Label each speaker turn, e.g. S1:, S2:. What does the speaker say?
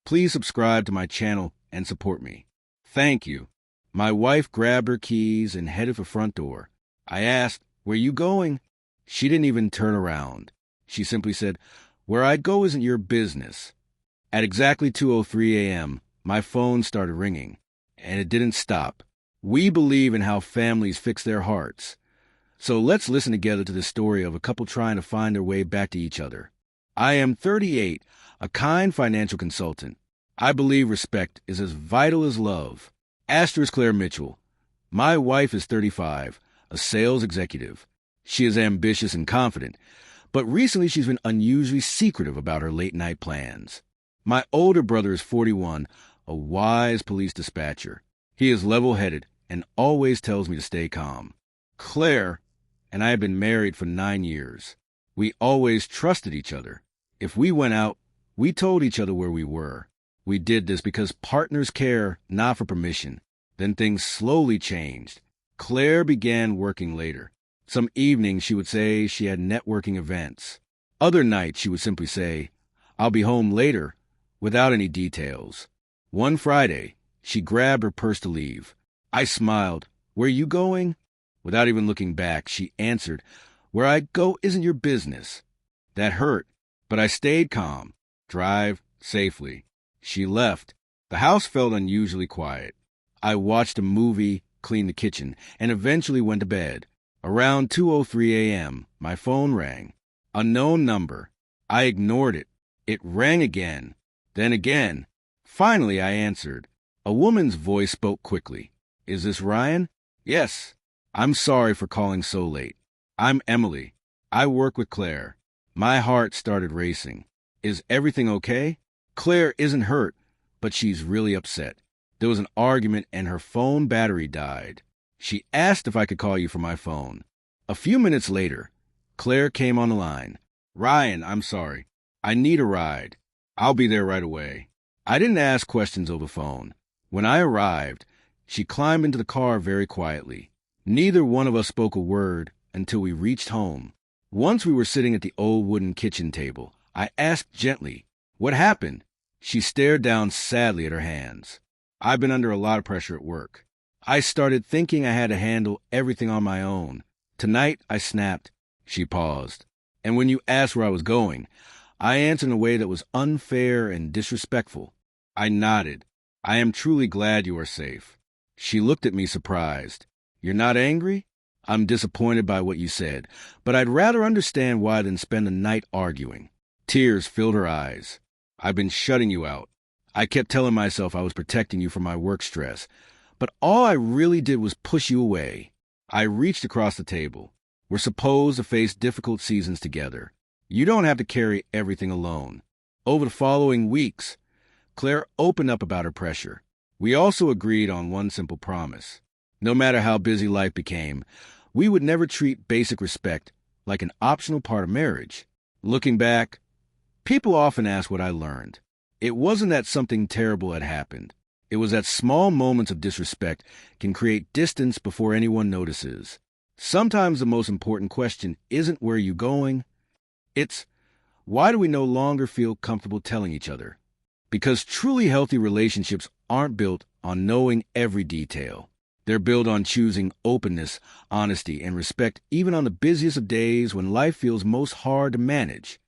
S1: Please subscribe to my channel and support me. Thank you. My wife grabbed her keys and headed for the front door. I asked, "Where you going?" She didn't even turn around. She simply said, "Where I go isn't your business." At exactly 2:03 a.m., my phone started ringing, and it didn't stop. We believe in how families fix their hearts. So let's listen together to the story of a couple trying to find their way back to each other. I am 38, a kind financial consultant. I believe respect is as vital as love. Asterisk Claire Mitchell. My wife is 35, a sales executive. She is ambitious and confident, but recently she's been unusually secretive about her late-night plans. My older brother is 41, a wise police dispatcher. He is level-headed and always tells me to stay calm. Claire and I have been married for 9 years. We always trusted each other. If we went out, we told each other where we were. We did this because partners care, not for permission. Then things slowly changed. Claire began working later. Some evenings she would say she had networking events. Other nights she would simply say, "I'll be home later," without any details. One Friday, she grabbed her purse to leave. I smiled. "Where you going?" Without even looking back, she answered, "Where I go isn't your business." That hurt, but I stayed calm. Drive safely. She left. The house felt unusually quiet. I watched a movie, cleaned the kitchen, and eventually went to bed. Around 2:03 a.m., my phone rang. Unknown number. I ignored it. It rang again, then again. Finally, I answered. A woman's voice spoke quickly. "Is this Ryan?" "Yes." "I'm sorry for calling so late. I'm Emily. I work with Claire." My heart started racing. "Is everything okay?" "Claire isn't hurt, but she's really upset. There was an argument and her phone battery died. She asked if I could call you from my phone." A few minutes later, Claire came on the line. "Ryan, I'm sorry. I need a ride. I'll be there right away." I didn't ask questions over the phone. When I arrived, she climbed into the car very quietly. Neither one of us spoke a word until we reached home. Once we were sitting at the old wooden kitchen table, I asked gently, "What happened?" She stared down sadly at her hands. "I've been under a lot of pressure at work. I started thinking I had to handle everything on my own. Tonight, I snapped." She paused. "And when you asked where I was going, I answered in a way that was unfair and disrespectful." I nodded. "I am truly glad you are safe." She looked at me surprised. "You're not angry?" "I'm disappointed by what you said, but I'd rather understand why than spend the night arguing." Tears filled her eyes. "I've been shutting you out. I kept telling myself I was protecting you from my work stress, but all I really did was push you away." I reached across the table. "We're supposed to face difficult seasons together. You don't have to carry everything alone." Over the following weeks, Claire opened up about her pressure. We also agreed on one simple promise. No matter how busy life became, we would never treat basic respect like an optional part of marriage. Looking back, people often ask what I learned. It wasn't that something terrible had happened. It was that small moments of disrespect can create distance before anyone notices. Sometimes the most important question isn't where you're going. It's, why do we no longer feel comfortable telling each other? Because truly healthy relationships aren't built on knowing every detail. They're built on choosing openness, honesty, and respect even on the busiest of days when life feels most hard to manage.